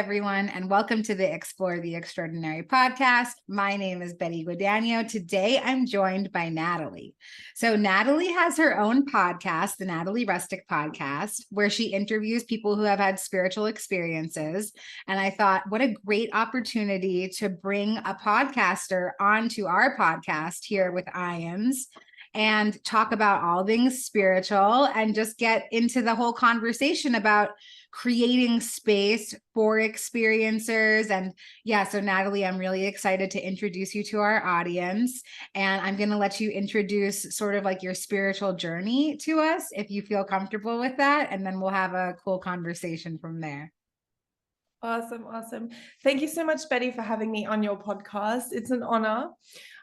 everyone, and welcome to the Explore the Extraordinary podcast. My name is Betty Guadagno. Today, I'm joined by Natalie. So Natalie has her own podcast, the Natalie Rustic Podcast, where she interviews people who have had spiritual experiences. And I thought, what a great opportunity to bring a podcaster onto our podcast here with IANDS and talk about all things spiritual and just get into the whole conversation about creating space for experiencers. And yeah, so Natalie, I'm really excited to introduce you to our audience. And I'm going to let you introduce sort of like your spiritual journey to us, if you feel comfortable with that. And then we'll have a cool conversation from there. Awesome. Thank you so much, Betty, for having me on your podcast. It's an honor.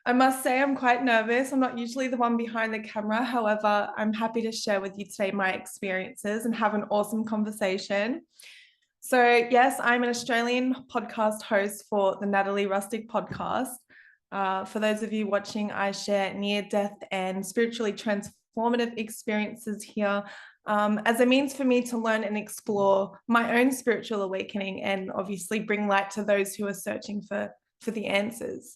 I must say I'm quite nervous. I'm not usually the one behind the camera. However, I'm happy to share with you today my experiences and have an awesome conversation. So yes, I'm an Australian podcast host for the Natalie Rustic Podcast. For those of you watching, I share near-death and spiritually transformative experiences here as a means for me to learn and explore my own spiritual awakening and obviously bring light to those who are searching for the answers.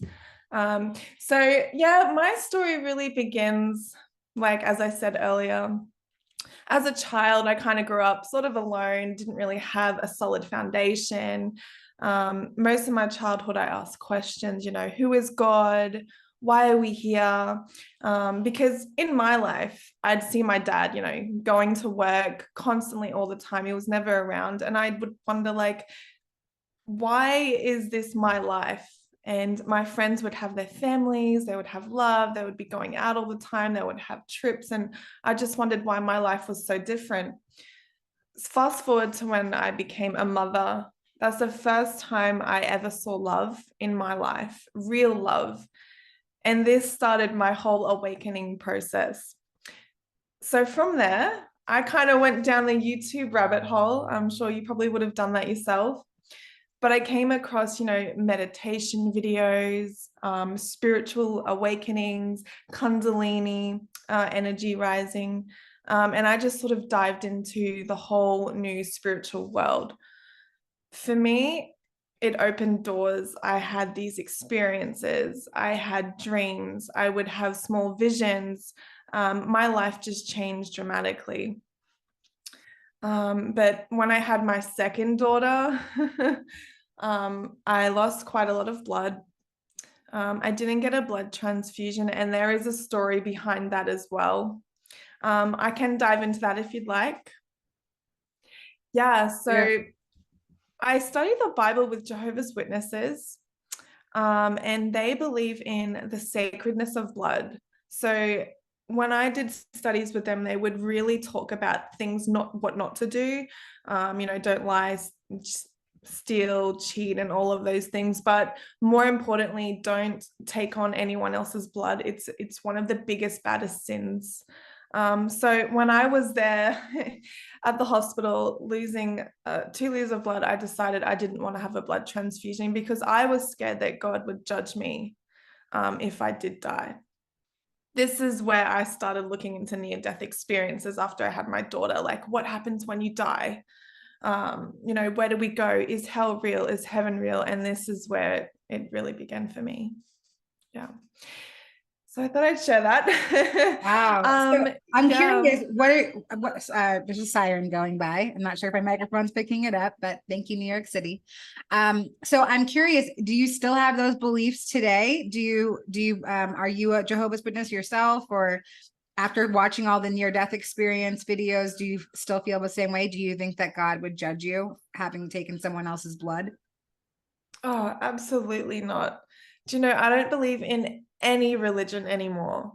So yeah, my story really begins, like, as I said earlier, as a child, I kind of grew up sort of alone, didn't really have a solid foundation. Most of my childhood, I asked questions, who is God? Why are we here? Because in my life, I'd see my dad, going to work constantly all the time. He was never around. And I would wonder, like, why is this my life? And my friends would have their families, they would have love, they would be going out all the time, they would have trips. And I just wondered why my life was so different. Fast forward to when I became a mother. That's the first time I ever saw love in my life, real love. And this started my whole awakening process. So from there, I kind of went down the YouTube rabbit hole. I'm sure you probably would have done that yourself. But I came across, meditation videos, spiritual awakenings, Kundalini, energy rising. And I just sort of dived into the whole new spiritual world. For me, it opened doors. I had these experiences. I had dreams. I would have small visions. My life just changed dramatically. But when I had my second daughter, I lost quite a lot of blood. I didn't get a blood transfusion, and there is a story behind that as well. I can dive into that if you'd like. Yeah, so I studied the Bible with Jehovah's Witnesses, and they believe in the sacredness of blood. So when I did studies with them, they would really talk about things, what not to do. Don't lie, steal, cheat, and all of those things. But more importantly, don't take on anyone else's blood. It's one of the biggest, baddest sins. So when I was there at the hospital losing 2 liters of blood, I decided I didn't want to have a blood transfusion because I was scared that God would judge me if I did die. This is where I started looking into near-death experiences after I had my daughter. Like, what happens when you die? Where do we go? Is hell real? Is heaven real? And this is where it really began for me. Yeah. So I thought I'd share that. Wow. So I'm curious, there's a siren going by. I'm not sure if my microphone's picking it up, but thank you, New York City. So I'm curious, do you still have those beliefs today? Are you a Jehovah's Witness yourself, or after watching all the near-death experience videos, do you still feel the same way? Do you think that God would judge you having taken someone else's blood? Oh, absolutely not. Do you know, I don't believe in any religion anymore.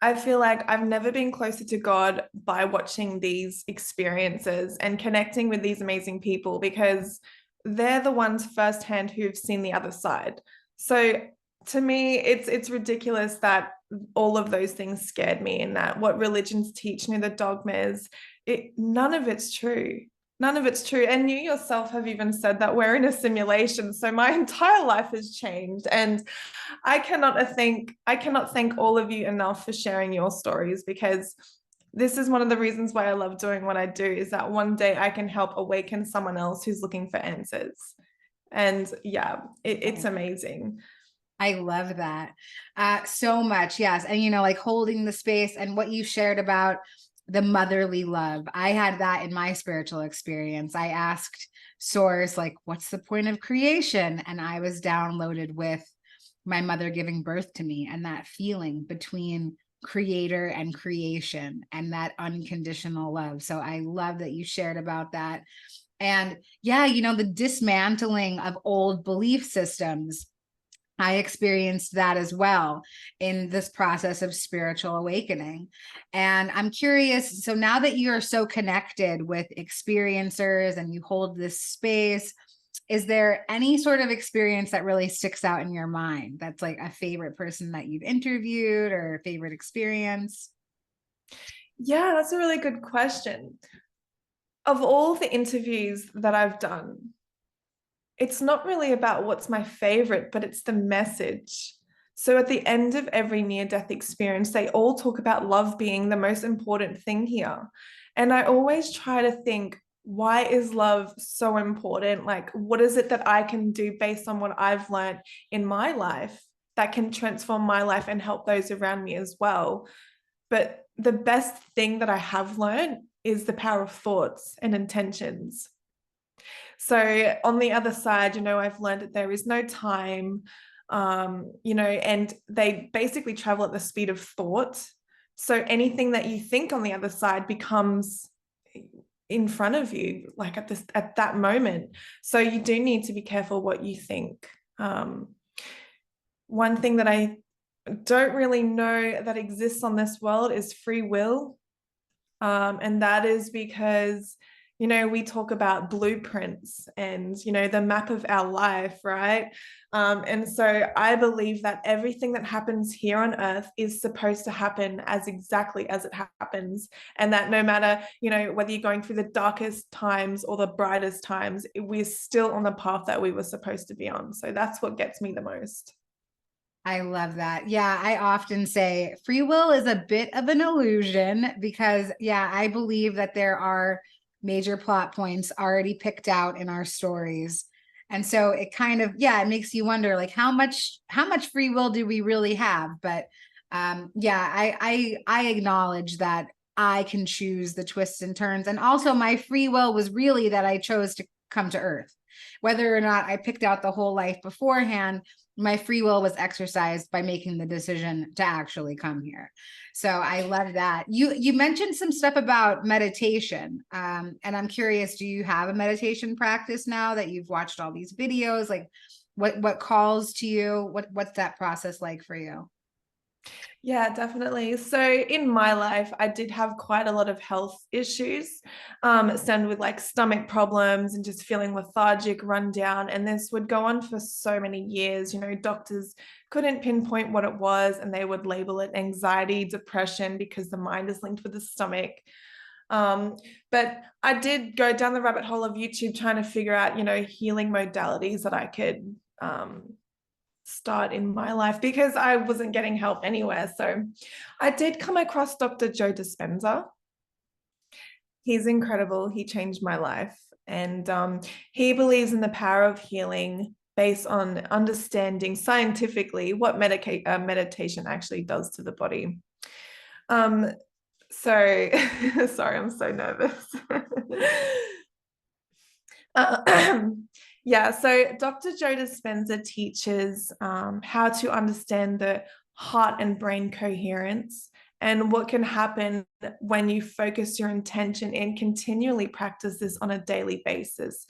I feel like I've never been closer to God by watching these experiences and connecting with these amazing people, because they're the ones firsthand who've seen the other side. So to me, it's ridiculous that all of those things scared me, and that what religions teach me, the dogmas, none of it's true. None of it's true. And you yourself have even said that we're in a simulation. So my entire life has changed. And I cannot thank all of you enough for sharing your stories, because this is one of the reasons why I love doing what I do, is that one day I can help awaken someone else who's looking for answers. And yeah, it's amazing. I love that so much. Yes. And, you know, like holding the space and what you shared about the motherly love. I had that in my spiritual experience. I asked Source, like, what's the point of creation? And I was downloaded with my mother giving birth to me and that feeling between creator and creation and that unconditional love. So I love that you shared about that. And yeah, you know, the dismantling of old belief systems. I experienced that as well in this process of spiritual awakening. And I'm curious, so now that you're so connected with experiencers and you hold this space, is there any sort of experience that really sticks out in your mind that's like a favorite person that you've interviewed or a favorite experience? Yeah, that's a really good question. Of all the interviews that I've done, it's not really about what's my favorite, but it's the message. So at the end of every near-death experience, they all talk about love being the most important thing here. And I always try to think, why is love so important? Like, what is it that I can do based on what I've learned in my life that can transform my life and help those around me as well? But the best thing that I have learned is the power of thoughts and intentions. So on the other side, you know, I've learned that there is no time, you know, and they basically travel at the speed of thought. So anything that you think on the other side becomes in front of you, like at that moment. So you do need to be careful what you think. One thing that I don't really know that exists on this world is free will. And that is because, you know, we talk about blueprints and, you know, the map of our life, right? And so I believe that everything that happens here on earth is supposed to happen as exactly as it happens. And that no matter, you know, whether you're going through the darkest times or the brightest times, we're still on the path that we were supposed to be on. So that's what gets me the most. I love that. Yeah, I often say free will is a bit of an illusion because, yeah, I believe that there are major plot points already picked out in our stories. And so it kind of, yeah, it makes you wonder like how much free will do we really have? But yeah, I acknowledge that I can choose the twists and turns. And also my free will was really that I chose to come to Earth. Whether or not I picked out the whole life beforehand, my free will was exercised by making the decision to actually come here. So I love that. You mentioned some stuff about meditation. And I'm curious, do you have a meditation practice now that you've watched all these videos? Like what calls to you? What's that process like for you? Yeah, definitely. So in my life, I did have quite a lot of health issues, stemmed with like stomach problems and just feeling lethargic, run down. And this would go on for so many years. You know, doctors couldn't pinpoint what it was, and they would label it anxiety, depression, because the mind is linked with the stomach. But I did go down the rabbit hole of YouTube trying to figure out, you know, healing modalities that I could start in my life because I wasn't getting help anywhere. So I did come across Dr. Joe Dispenza. He's incredible. He changed my life. And he believes in the power of healing based on understanding scientifically what meditation actually does to the body. So, sorry, I'm so nervous. Yeah, so Dr. Joe Dispenza teaches how to understand the heart and brain coherence and what can happen when you focus your intention and continually practice this on a daily basis.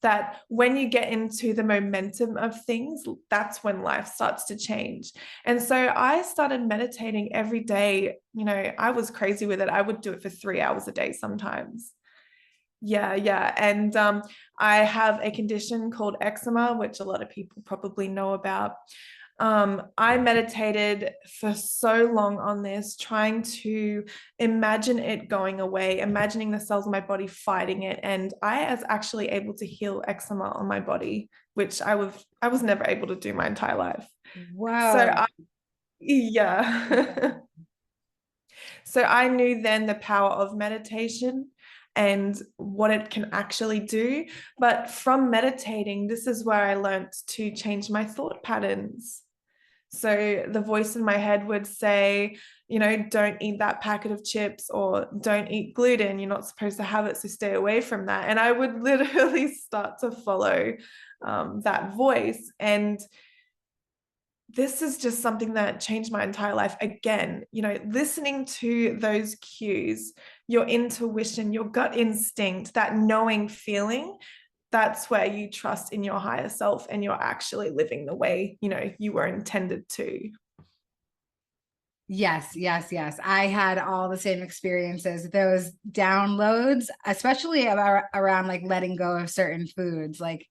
That when you get into the momentum of things, that's when life starts to change. And so I started meditating every day. You know, I was crazy with it. I would do it for 3 hours a day sometimes. Yeah. And I have a condition called eczema, which a lot of people probably know about. I meditated for so long on this, trying to imagine it going away, imagining the cells in my body fighting it. And I was actually able to heal eczema on my body, which I was never able to do my entire life. Wow. Yeah. So I knew then the power of meditation. and what it can actually do. But from meditating, this is where I learned to change my thought patterns. So the voice in my head would say, don't eat that packet of chips, or don't eat gluten. You're not supposed to have it, so stay away from that. And I would literally start to follow that voice. And this is just something that changed my entire life. Again, listening to those cues, your intuition, your gut instinct, that knowing feeling, that's where you trust in your higher self and you're actually living the way, you were intended to. Yes, yes, yes. I had all the same experiences, those downloads, especially around like letting go of certain foods. Like,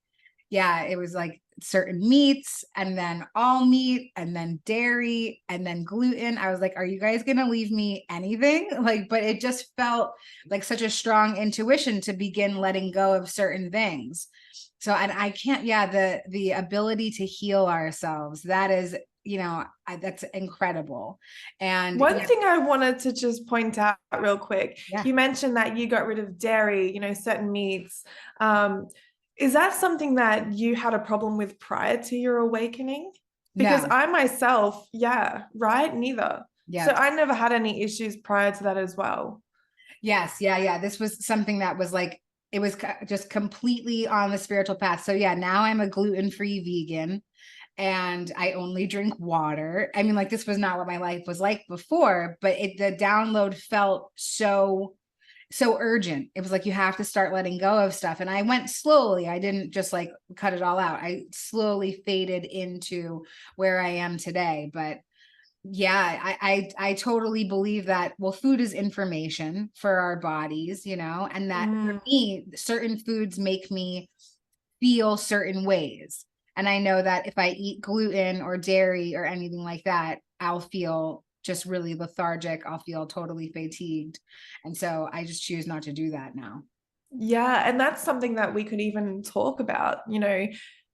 yeah, it was like certain meats, and then all meat, and then dairy, and then gluten. I was like, are you guys going to leave me anything? Like, but it just felt like such a strong intuition to begin letting go of certain things. So, and I can't, yeah, the ability to heal ourselves, that is, that's incredible. And one thing I wanted to just point out real quick, yeah. You mentioned that you got rid of dairy, certain meats. Is that something that you had a problem with prior to your awakening? Because No. I myself, neither. Yeah. So I never had any issues prior to that as well. Yes. Yeah. This was something that was like, it was just completely on the spiritual path. So yeah, now I'm a gluten-free vegan, and I only drink water. I mean, like, this was not what my life was like before, but the download felt so urgent. It was like, you have to start letting go of stuff. And I went slowly. I didn't just like cut it all out. I slowly faded into where I am today. But yeah, I totally believe that, well, food is information for our bodies, and that for me, certain foods make me feel certain ways. And I know that if I eat gluten or dairy or anything like that, I'll feel just really lethargic. I'll feel totally fatigued. And so I just choose not to do that now. Yeah. And that's something that we could even talk about,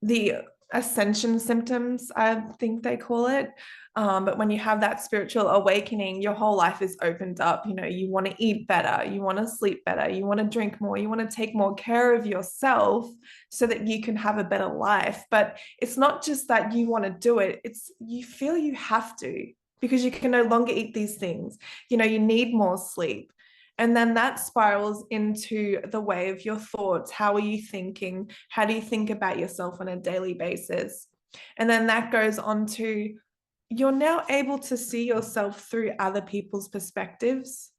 the ascension symptoms, I think they call it. But when you have that spiritual awakening, your whole life is opened up. You want to eat better, you want to sleep better, you want to drink more, you want to take more care of yourself so that you can have a better life. But it's not just that you want to do it, it's you feel you have to, because you can no longer eat these things. You need more sleep. And then that spirals into the way of your thoughts. How are you thinking? How do you think about yourself on a daily basis? And then that goes on to, you're now able to see yourself through other people's perspectives.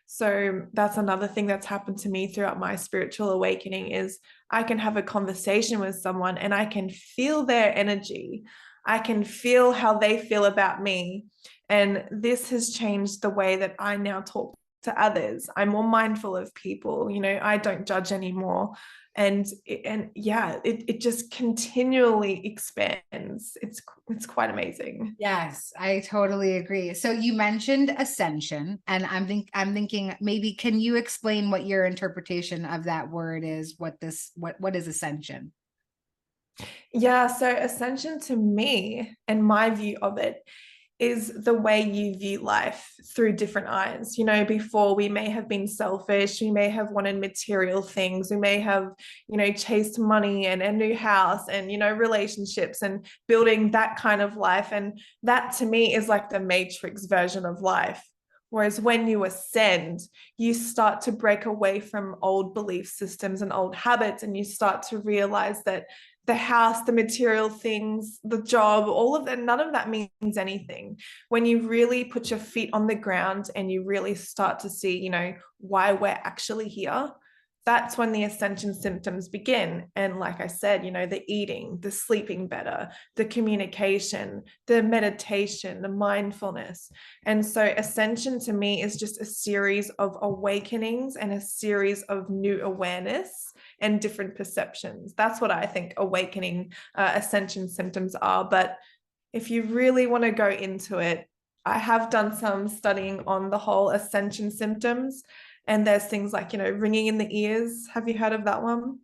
So that's another thing that's happened to me throughout my spiritual awakening, is I can have a conversation with someone and I can feel their energy. I can feel how they feel about me. And this has changed the way that I now talk to others. I'm more mindful of people. I don't judge anymore. And it just continually expands. It's quite amazing. Yes, I totally agree. So you mentioned ascension, and I'm thinking, maybe can you explain what your interpretation of that word is? What is ascension? Yeah, so ascension to me, and my view of it, is the way you view life through different eyes. Before, we may have been selfish, we may have wanted material things, we may have, chased money and a new house and, relationships and building that kind of life. And that to me is like the matrix version of life. Whereas when you ascend, you start to break away from old belief systems and old habits, and you start to realize that the house, the material things, the job, all of that, none of that means anything. When you really put your feet on the ground and you really start to see, why we're actually here, that's when the ascension symptoms begin. And like I said, the eating, the sleeping better, the communication, the meditation, the mindfulness. And so ascension to me is just a series of awakenings and a series of new awareness and different perceptions. That's what I think awakening, ascension symptoms are. But if you really want to go into it, I have done some studying on the whole ascension symptoms. And there's things like, ringing in the ears. Have you heard of that one?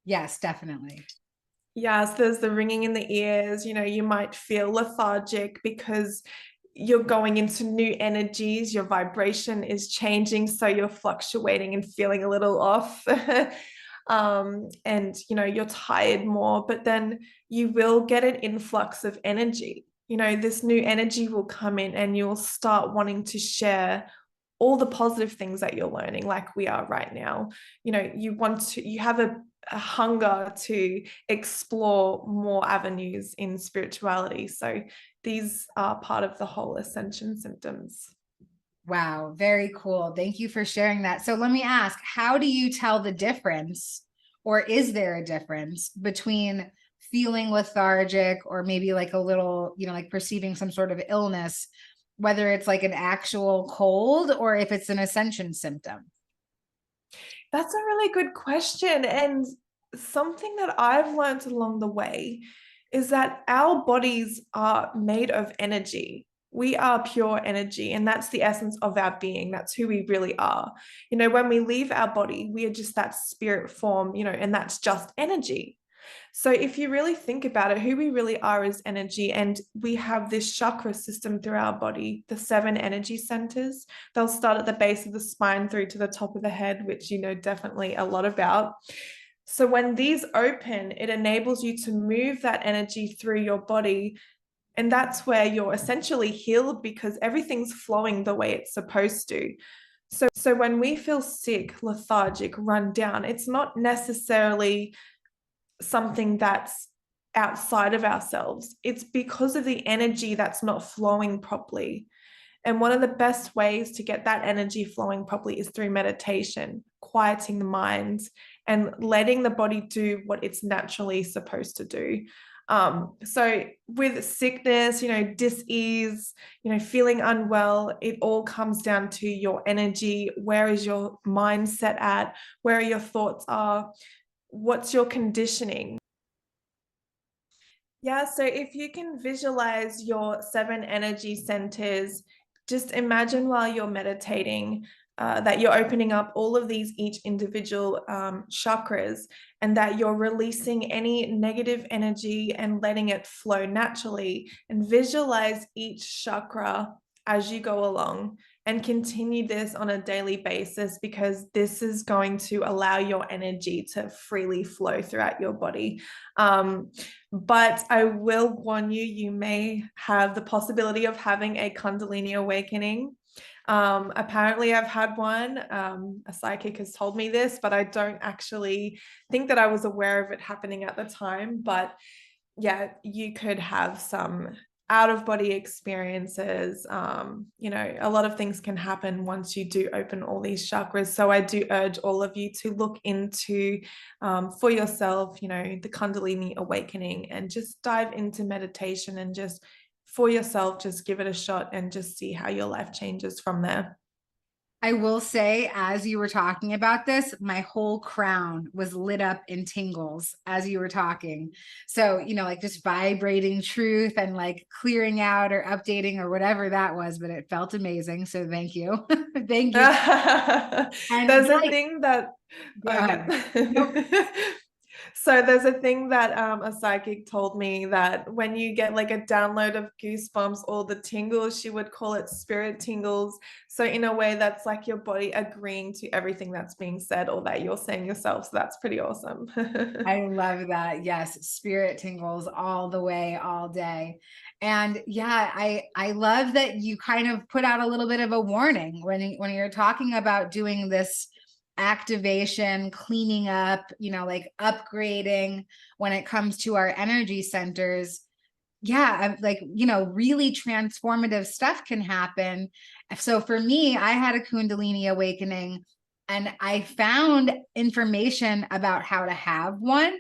Yes, definitely. Yes, there's the ringing in the ears. You might feel lethargic because you're going into new energies, your vibration is changing, so you're fluctuating and feeling a little off. And you're tired more, but then you will get an influx of energy. This new energy will come in and you'll start wanting to share all the positive things that you're learning, like we are right now. You have a hunger to explore more avenues in spirituality. So these are part of the whole ascension symptoms. Wow, very cool. Thank you for sharing that. So let me ask, how do you tell the difference, or is there a difference between feeling lethargic or maybe like a little, like perceiving some sort of illness, whether it's like an actual cold or if it's an ascension symptom? That's a really good question. And something that I've learned along the way is that our bodies are made of energy. We are pure energy, and that's the essence of our being. That's who we really are. When we leave our body, we are just that spirit form, and that's just energy. So if you really think about it, who we really are is energy, and we have this chakra system through our body, the 7 energy centers. They'll start at the base of the spine through to the top of the head, which you know definitely a lot about. So when these open, it enables you to move that energy through your body. And that's where you're essentially healed, because everything's flowing the way it's supposed to. So when we feel sick, lethargic, run down, it's not necessarily something that's outside of ourselves. It's because of the energy that's not flowing properly. And one of the best ways to get that energy flowing properly is through meditation, quieting the mind and letting the body do what it's naturally supposed to do. So with sickness, dis-ease, feeling unwell, it all comes down to your energy. Where is your mindset at? Where are your thoughts are? What's your conditioning? Yeah, so if you can visualize your 7 energy centers, just imagine while you're meditating that you're opening up all of these, each individual chakras, and that you're releasing any negative energy and letting it flow naturally. And visualize each chakra as you go along, and continue this on a daily basis, because this is going to allow your energy to freely flow throughout your body. But I will warn you, you may have the possibility of having a Kundalini awakening. Apparently I've had one. A psychic has told me this, but I don't actually think that I was aware of it happening at the time. But yeah, you could have some out-of-body experiences. A lot of things can happen once you do open all these chakras. So I do urge all of you to look into for yourself, the Kundalini awakening, and just dive into meditation, and just for yourself, just give it a shot and just see how your life changes from there. I will say, as you were talking about this, my whole crown was lit up in tingles as you were talking. So, like just vibrating truth and like clearing out or updating or whatever that was, but it felt amazing. So thank you. Thank you. And there's a thing that, So there's a thing that a psychic told me, that when you get like a download of goosebumps or the tingles, she would call it spirit tingles. So in a way, that's like your body agreeing to everything that's being said or that you're saying yourself. So that's pretty awesome. I love that. Yes, spirit tingles all the way, all day. And yeah, I love that you kind of put out a little bit of a warning when you're talking about doing this activation, cleaning up, like upgrading when it comes to our energy centers. Yeah, like, really transformative stuff can happen. So for me, I had a Kundalini awakening, and I found information about how to have one,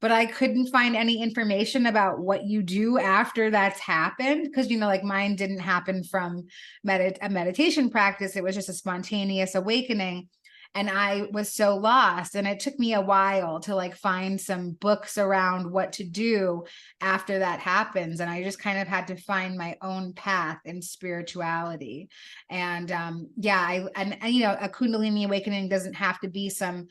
but I couldn't find any information about what you do after that's happened. Because, like mine didn't happen from a meditation practice. It was just a spontaneous awakening. And I was so lost, and it took me a while to like find some books around what to do after that happens. And I just kind of had to find my own path in spirituality. And a Kundalini awakening doesn't have to be some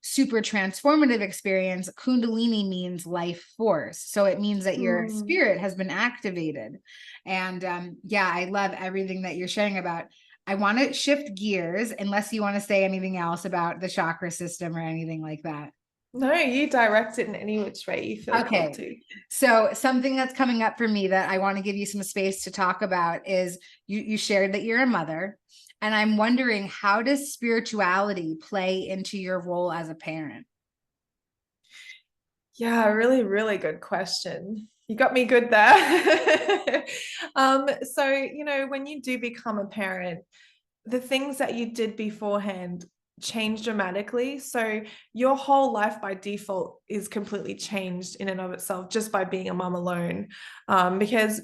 super transformative experience, Kundalini means life force. So it means that your spirit has been activated. And yeah, I love everything that you're sharing about. I want to shift gears, unless you want to say anything else about the chakra system or anything like that. No, you direct it in any which way you feel called to. So something that's coming up for me that I want to give you some space to talk about is you shared that you're a mother, and I'm wondering, how does spirituality play into your role as a parent? Yeah, really, really good question. You got me good there. So, you know, when you do become a parent, the things that you did beforehand change dramatically. So your whole life by default is completely changed in and of itself just by being a mom alone. Because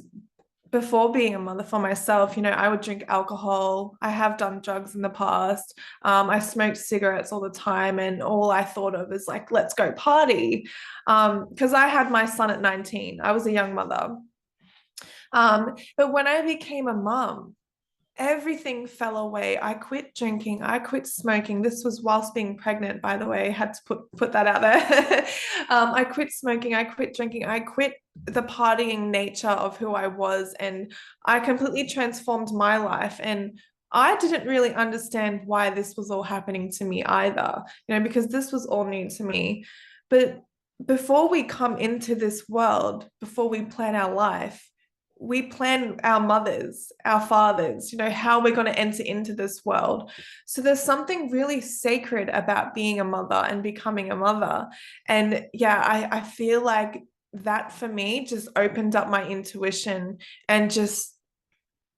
before being a mother for myself, you know, I would drink alcohol. I have done drugs in the past. I smoked cigarettes all the time, and all I thought of is like, let's go party. Because I had my son at 19. I was a young mother. But when I became a mom, everything fell away. I quit drinking. I quit smoking. This was whilst being pregnant, by the way. I had to put that out there. I quit smoking. I quit drinking. I quit the partying nature of who I was, and I completely transformed my life. And I didn't really understand why this was all happening to me either, you know, because this was all new to me. But before we come into this world, before we plan our life, we plan our mothers, our fathers, you know, how we're going to enter into this world. So there's something really sacred about being a mother and becoming a mother. And yeah, I feel like that for me just opened up my intuition, and just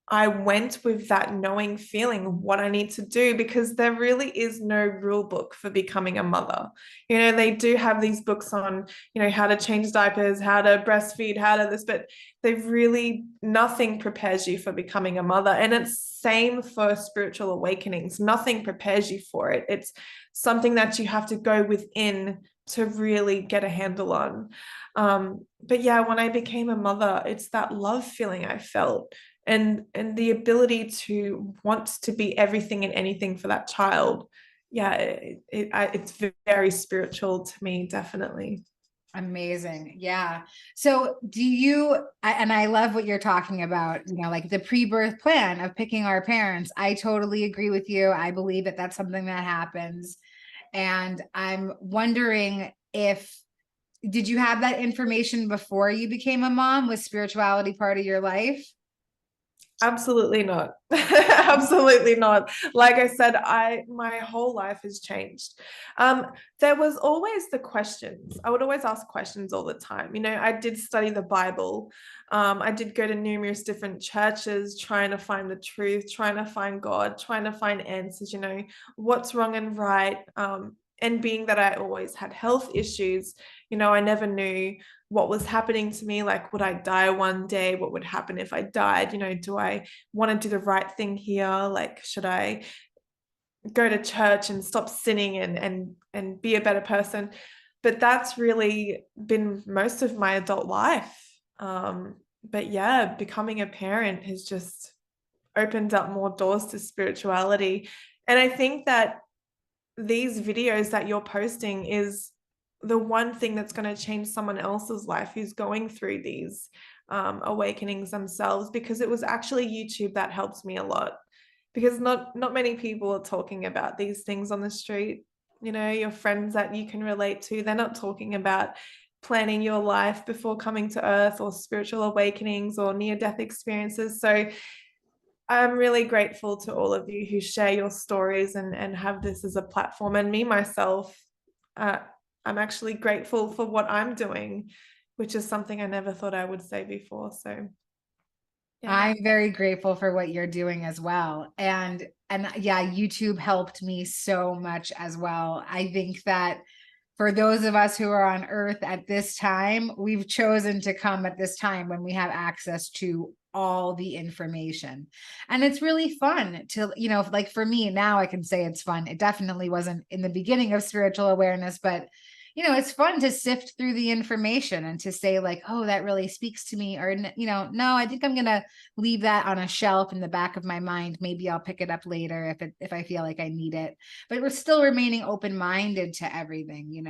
I went with that knowing feeling of what I need to do, because there really is no rule book for becoming a mother. You know, they do have these books on, you know, how to change diapers, how to breastfeed, how to this, but they've really, nothing prepares you for becoming a mother. And it's same for spiritual awakenings. Nothing prepares you for it. It's something that you have to go within to really get a handle on. But yeah, when I became a mother, it's that love feeling I felt, and the ability to want to be everything and anything for that child. Yeah, it's very spiritual to me, definitely. Amazing. Yeah. So do you, and I love what you're talking about, you know, like the pre-birth plan of picking our parents. I totally agree with you. I believe that that's something that happens. And I'm wondering, did you have that information before you became a mom? Was spirituality part of your life? Absolutely not. Absolutely not. Like I said, my whole life has changed. There was always the questions. I would always ask questions all the time. You know, I did study the Bible. I did go to numerous different churches, trying to find the truth, trying to find God, trying to find answers, you know, what's wrong and right. And being that I always had health issues, you know, I never knew what was happening to me. Like, would I die one day? What would happen if I died? You know, do I want to do the right thing here? Like, should I go to church and stop sinning and be a better person? But that's really been most of my adult life. But yeah, becoming a parent has just opened up more doors to spirituality. And I think that these videos that you're posting is the one thing that's going to change someone else's life who's going through these awakenings themselves, because it was actually YouTube that helped me a lot, because not many people are talking about these things on the street. You know, your friends that you can relate to, they're not talking about planning your life before coming to earth, or spiritual awakenings, or near-death experiences. So I'm really grateful to all of you who share your stories and have this as a platform. And me, myself, I'm actually grateful for what I'm doing, which is something I never thought I would say before. So yeah. I'm very grateful for what you're doing as well. And yeah, YouTube helped me so much as well. I think that for those of us who are on earth at this time, we've chosen to come at this time when we have access to all the information. And it's really fun to, you know, like for me now, I can say it's fun. It definitely wasn't in the beginning of spiritual awareness, but it's fun to sift through the information and to say like, oh, that really speaks to me. Or, no, I think I'm going to leave that on a shelf in the back of my mind. Maybe I'll pick it up later if I feel like I need it, but we're still remaining open-minded to everything,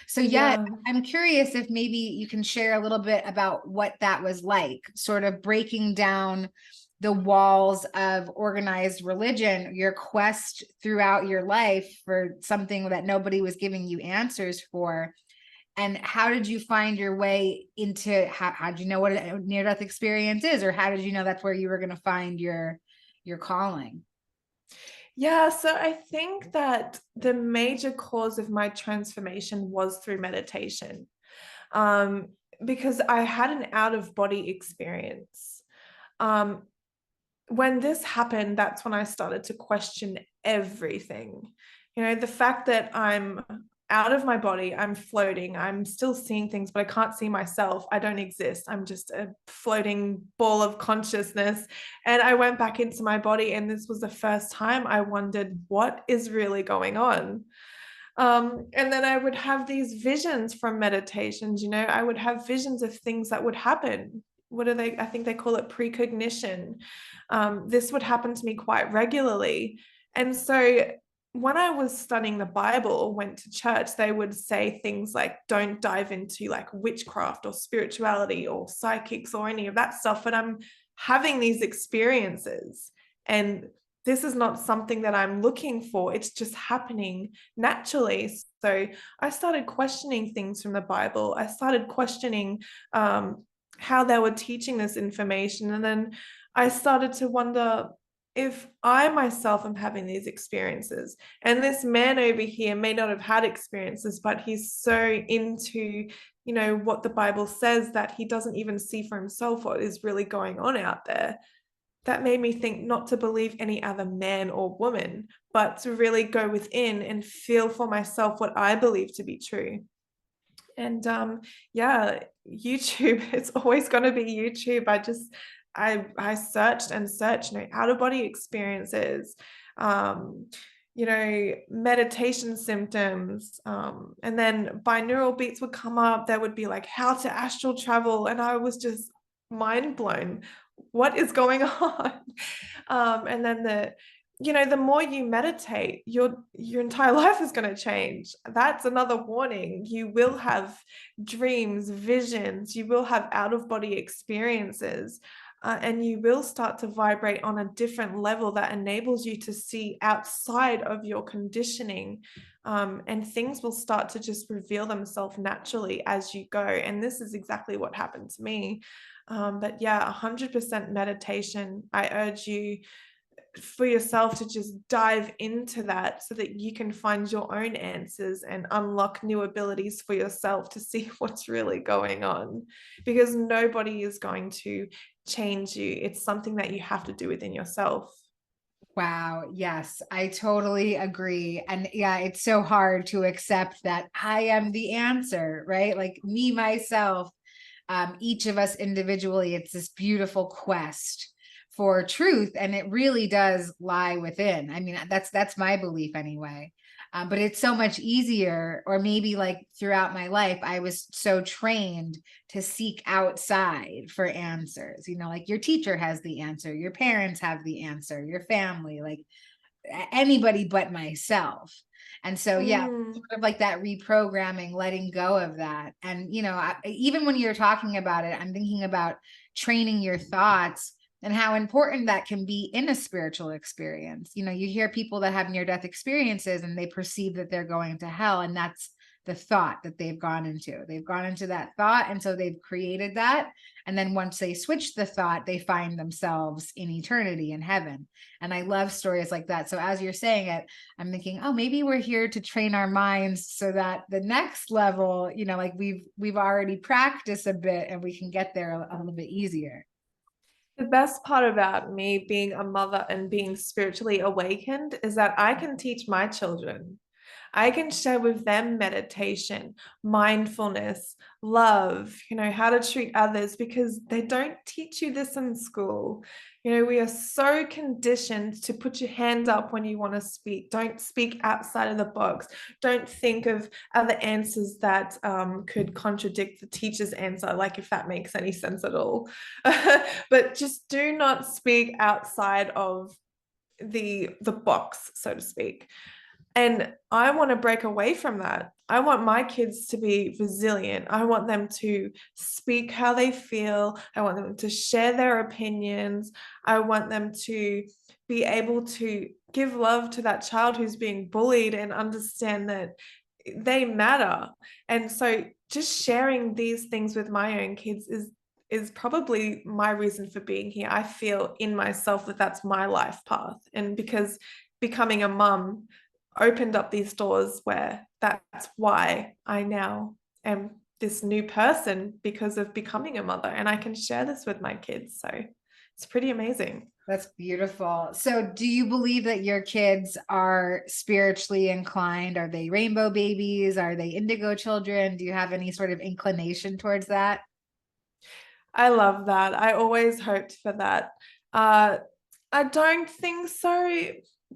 So yeah, Yeah. I'm curious if maybe you can share a little bit about what that was like, sort of breaking down the walls of organized religion, your quest throughout your life for something that nobody was giving you answers for. And how did you find your way into, how did you know what a near-death experience is? Or how did you know that's where you were going to find your calling? Yeah, so I think that the major cause of my transformation was through meditation, because I had an out-of-body experience. When this happened, that's when I started to question everything. The fact that I'm out of my body, I'm floating, I'm still seeing things, but I can't see myself. I don't exist. I'm just a floating ball of consciousness. And I went back into my body, and this was the first time I wondered, what is really going on? And then I would have these visions from meditations. I would have visions of things that would happen. I think they call it precognition. This would happen to me quite regularly. And so when I was studying the Bible or went to church, they would say things like, don't dive into like witchcraft or spirituality or psychics or any of that stuff. But I'm having these experiences, and this is not something that I'm looking for. It's just happening naturally. So I started questioning things from the Bible. I started questioning how they were teaching this information. And then I started to wonder if I myself am having these experiences. And this man over here may not have had experiences, but he's so into, what the Bible says that he doesn't even see for himself what is really going on out there. That made me think not to believe any other man or woman, but to really go within and feel for myself what I believe to be true. And yeah, YouTube, it's always going to be YouTube. I searched and searched, out of body experiences, meditation symptoms, and then binaural beats would come up. There would be like how to astral travel, and I was just mind blown. What is going on? And then the more you meditate, your entire life is going to change. That's another warning. You will have dreams, visions, you will have out-of-body experiences, and you will start to vibrate on a different level that enables you to see outside of your conditioning, and things will start to just reveal themselves naturally as you go. And this is exactly what happened to me. But yeah, 100% meditation. I urge you for yourself to just dive into that so that you can find your own answers and unlock new abilities for yourself to see what's really going on, because nobody is going to change you. It's something that you have to do within yourself. Wow. Yes, I totally agree. And yeah, it's so hard to accept that I am the answer, right? Like me, myself, each of us individually, it's this beautiful quest for truth. And it really does lie within. I mean, that's my belief anyway. But it's so much easier, or maybe like throughout my life, I was so trained to seek outside for answers. Like your teacher has the answer, your parents have the answer, your family, like anybody but myself. And so, yeah, sort of like that reprogramming, letting go of that. And, even when you're talking about it, I'm thinking about training your thoughts and how important that can be in a spiritual experience. You hear people that have near-death experiences and they perceive that they're going to hell, and that's the thought that they've gone into. They've gone into that thought, and so they've created that. And then once they switch the thought, they find themselves in eternity in heaven. And I love stories like that. So as you're saying it, I'm thinking, oh, maybe we're here to train our minds so that the next level, like we've already practiced a bit and we can get there a little bit easier. The best part about me being a mother and being spiritually awakened is that I can teach my children. I can share with them meditation, mindfulness, love, how to treat others, because they don't teach you this in school. We are so conditioned to put your hand up when you want to speak. Don't speak outside of the box. Don't think of other answers that could contradict the teacher's answer, like if that makes any sense at all. But just do not speak outside of the box, so to speak. And I want to break away from that. I want my kids to be resilient. I want them to speak how they feel. I want them to share their opinions. I want them to be able to give love to that child who's being bullied and understand that they matter. And so just sharing these things with my own kids is probably my reason for being here. I feel in myself that that's my life path. And because becoming a mum opened up these doors where that's why I now am this new person, because of becoming a mother, and I can share this with my kids. So it's pretty amazing. That's beautiful. So do you believe that your kids are spiritually inclined? Are they rainbow babies? Are they indigo children? Do you have any sort of inclination towards that? I love that. I always hoped for that. I don't think so.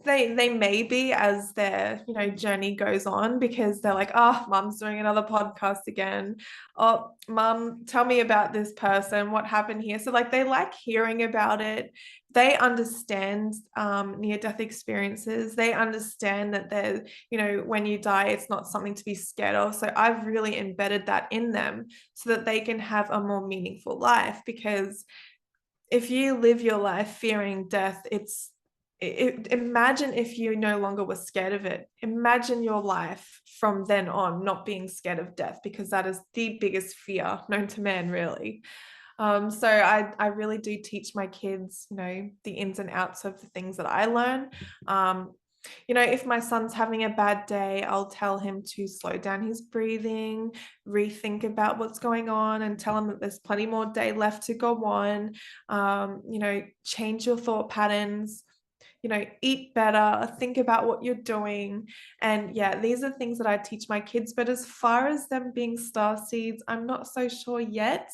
They may be, as their journey goes on, because they're like, oh, mom's doing another podcast again. Oh, mom, tell me about this person, what happened here. So like they like hearing about it. They understand near-death experiences. They understand that they're, when you die, it's not something to be scared of. So I've really embedded that in them so that they can have a more meaningful life. Because if you live your life fearing death, imagine if you no longer were scared of it. Imagine your life from then on not being scared of death, because that is the biggest fear known to man, really. So I really do teach my kids, the ins and outs of the things that I learn. If my son's having a bad day, I'll tell him to slow down his breathing, rethink about what's going on, and tell him that there's plenty more day left to go on. Change your thought patterns, eat better, think about what you're doing. And yeah, these are things that I teach my kids. But as far as them being star seeds, I'm not so sure yet,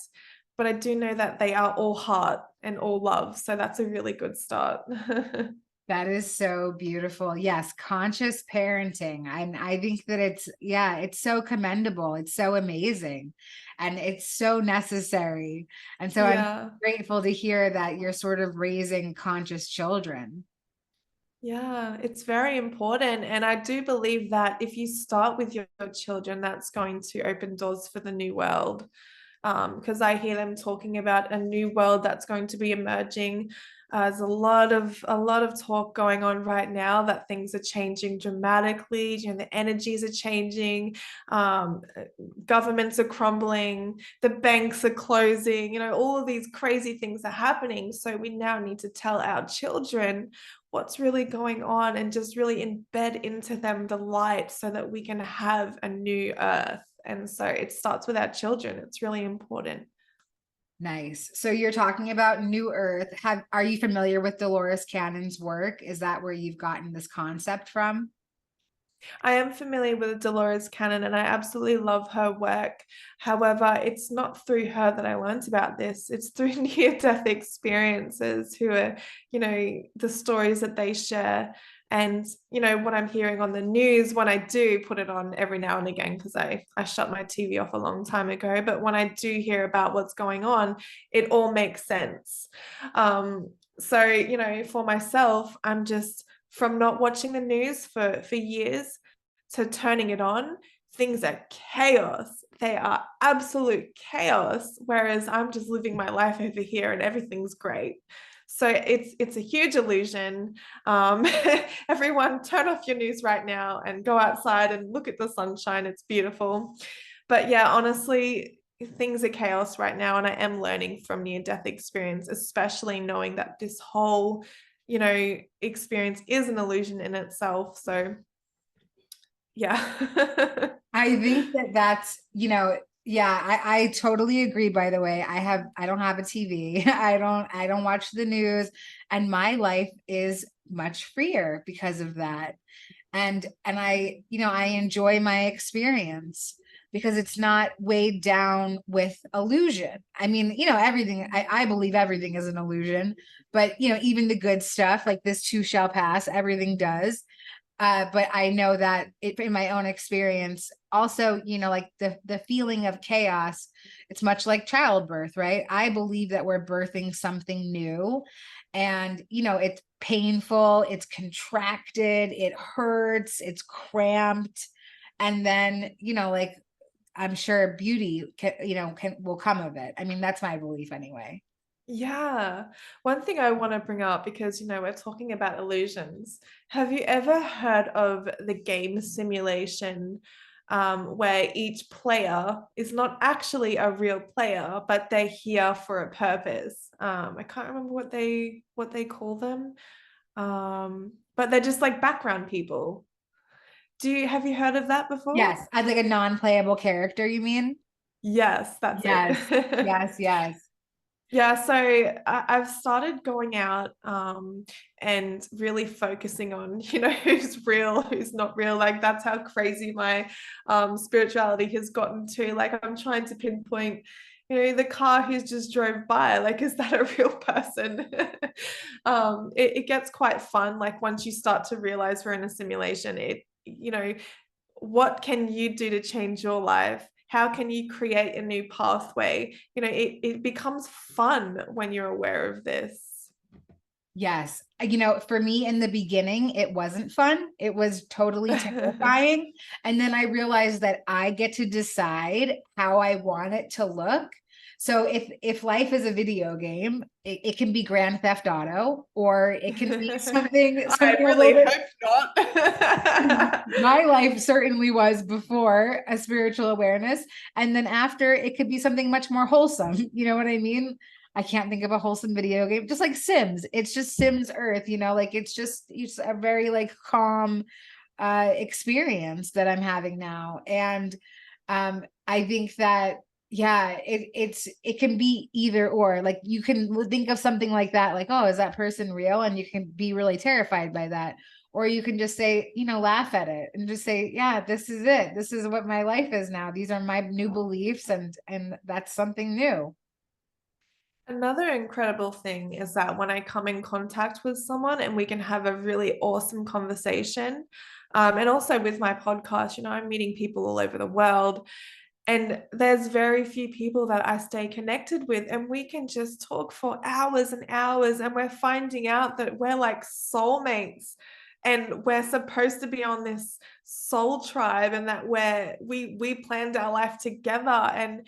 but I do know that they are all heart and all love. So that's a really good start. That is so beautiful. Yes, conscious parenting. And I think that it's so commendable. It's so amazing. And it's so necessary. And so I'm Yeah. grateful to hear that you're sort of raising conscious children. Yeah, it's very important. And I do believe that if you start with your children, that's going to open doors for the new world. Because I hear them talking about a new world that's going to be emerging. There's a lot of talk going on right now that things are changing dramatically. The energies are changing, governments are crumbling, the banks are closing. All of these crazy things are happening. So we now need to tell our children what's really going on and just really embed into them the light so that we can have a new earth. And so it starts with our children. It's really important. Nice. So you're talking about New Earth. Are you familiar with Dolores Cannon's work? Is that where you've gotten this concept from? I am familiar with Dolores Cannon and I absolutely love her work. However, it's not through her that I learned about this. It's through near-death experiences, who are, the stories that they share. And, what I'm hearing on the news, when I do put it on every now and again, because I shut my TV off a long time ago, but when I do hear about what's going on, it all makes sense. So, for myself, I'm just, from not watching the news for years to turning it on, things are chaos. They are absolute chaos. Whereas I'm just living my life over here and everything's great. So it's a huge illusion. Everyone turn off your news right now and go outside and look at the sunshine. It's beautiful. But yeah, honestly, things are chaos right now. And I am learning from near-death experience, especially knowing that this whole experience is an illusion in itself. So yeah. I think that's, Yeah, I totally agree, by the way. I don't have a TV. I don't watch the news, and my life is much freer because of that. And I enjoy my experience because it's not weighed down with illusion. I mean, everything, I believe everything is an illusion, but even the good stuff, like this too shall pass, everything does. But I know that in my own experience, also, like the feeling of chaos, it's much like childbirth, right? I believe that we're birthing something new, and it's painful, it's contracted, it hurts, it's cramped, and then like I'm sure beauty will come of it. I mean, that's my belief anyway. Yeah. One thing I want to bring up, because, we're talking about illusions. Have you ever heard of the game simulation, where each player is not actually a real player, but they're here for a purpose? I can't remember what they call them. But they're just like background people. Have you heard of that before? Yes, as like a non-playable character, you mean? Yes, that's Yes, it. yes, yes. Yeah, so I've started going out and really focusing on, who's real, who's not real. Like, that's how crazy my spirituality has gotten to. Like, I'm trying to pinpoint, the car who's just drove by. Like, is that a real person? It gets quite fun. Like, once you start to realize we're in a simulation, what can you do to change your life? How can you create a new pathway? It becomes fun when you're aware of this. Yes. For me in the beginning, it wasn't fun. It was totally terrifying. And then I realized that I get to decide how I want it to look. So if life is a video game, it can be Grand Theft Auto, or it can be something I something a little really bit. hope not. My life certainly was before a spiritual awareness. And then after, it could be something much more wholesome. You know what I mean? I can't think of a wholesome video game, just like Sims. It's just Sims Earth, like it's a very like calm experience that I'm having now. And I think that yeah, it can be either or. Like you can think of something like that, like, oh, is that person real? And you can be really terrified by that. Or you can just say, laugh at it and just say, yeah, this is it. This is what my life is now. These are my new beliefs, and that's something new. Another incredible thing is that when I come in contact with someone and we can have a really awesome conversation, and also with my podcast, I'm meeting people all over the world, and there's very few people that I stay connected with, and we can just talk for hours and hours, and we're finding out that we're like soulmates, and we're supposed to be on this soul tribe, and that we planned our life together, and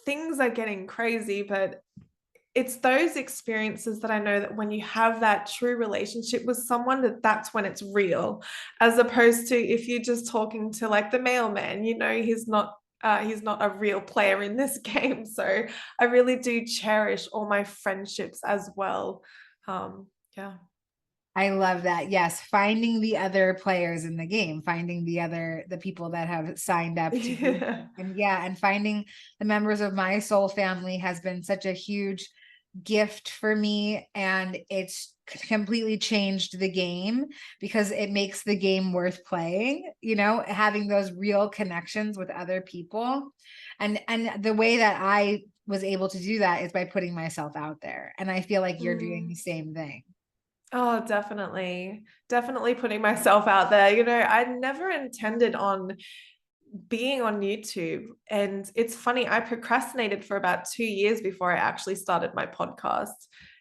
things are getting crazy, but it's those experiences that I know that when you have that true relationship with someone, that's when it's real, as opposed to if you're just talking to like the mailman, he's not a real player in this game. So I really do cherish all my friendships as well. Yeah. I love that. Yes, finding the other players in the game, finding the people that have signed up to be, Yeah. and finding the members of my soul family has been such a huge gift for me, and it's completely changed the game because it makes the game worth playing, having those real connections with other people. And the way that I was able to do that is by putting myself out there, and I feel like you're doing the same thing. Oh, definitely. Definitely putting myself out there. I never intended on being on YouTube. And it's funny, I procrastinated for about 2 years before I actually started my podcast.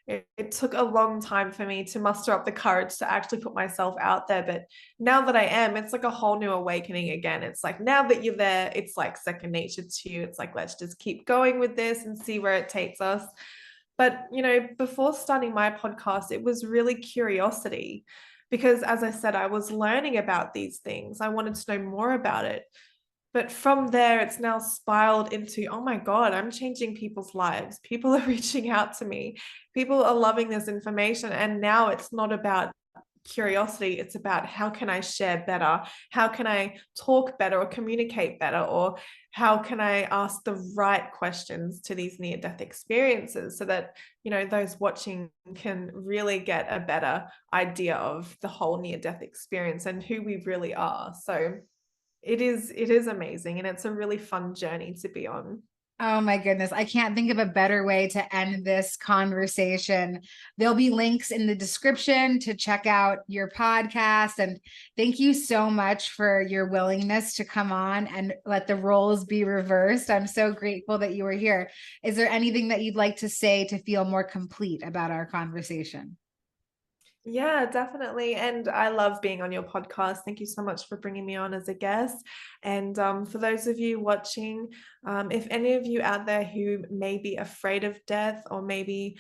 It took a long time for me to muster up the courage to actually put myself out there. But now that I am, it's like a whole new awakening again. It's like now that you're there, it's like second nature to you. It's like, let's just keep going with this and see where it takes us. But, before starting my podcast, it was really curiosity because, as I said, I was learning about these things. I wanted to know more about it. But from there, it's now spiraled into, oh my God, I'm changing people's lives. People are reaching out to me. People are loving this information. And now it's not about curiosity. It's about how can I share better? How can I talk better or communicate better? Or how can I ask the right questions to these near-death experiences so that, you know, those watching can really get a better idea of the whole near-death experience and who we really are. So it is amazing, and it's a really fun journey to be on. Oh my goodness. I can't think of a better way to end this conversation. There'll be links in the description to check out your podcast. And thank you so much for your willingness to come on and let the roles be reversed. I'm so grateful that you were here. Is there anything that you'd like to say to feel more complete about our conversation? Yeah, definitely. And I love being on your podcast. Thank you so much for bringing me on as a guest. And for those of you watching, if any of you out there who may be afraid of death or maybe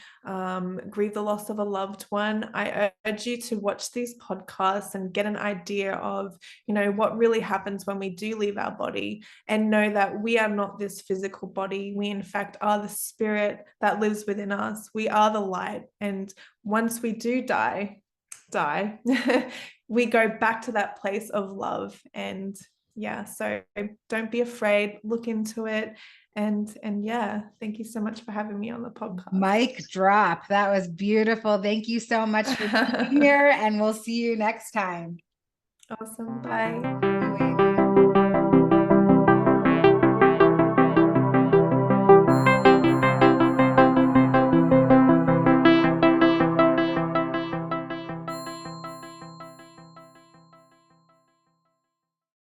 grieve the loss of a loved one, I urge you to watch these podcasts and get an idea of, you know, what really happens when we do leave our body, and know that we are not this physical body. We, in fact, are the spirit that lives within us. We are the light. And once we do die, we go back to that place of love. And yeah, so don't be afraid, look into it. And yeah, thank you so much for having me on the podcast. Mic drop. That was beautiful. Thank you so much for being here, and we'll see you next time. Awesome. Bye.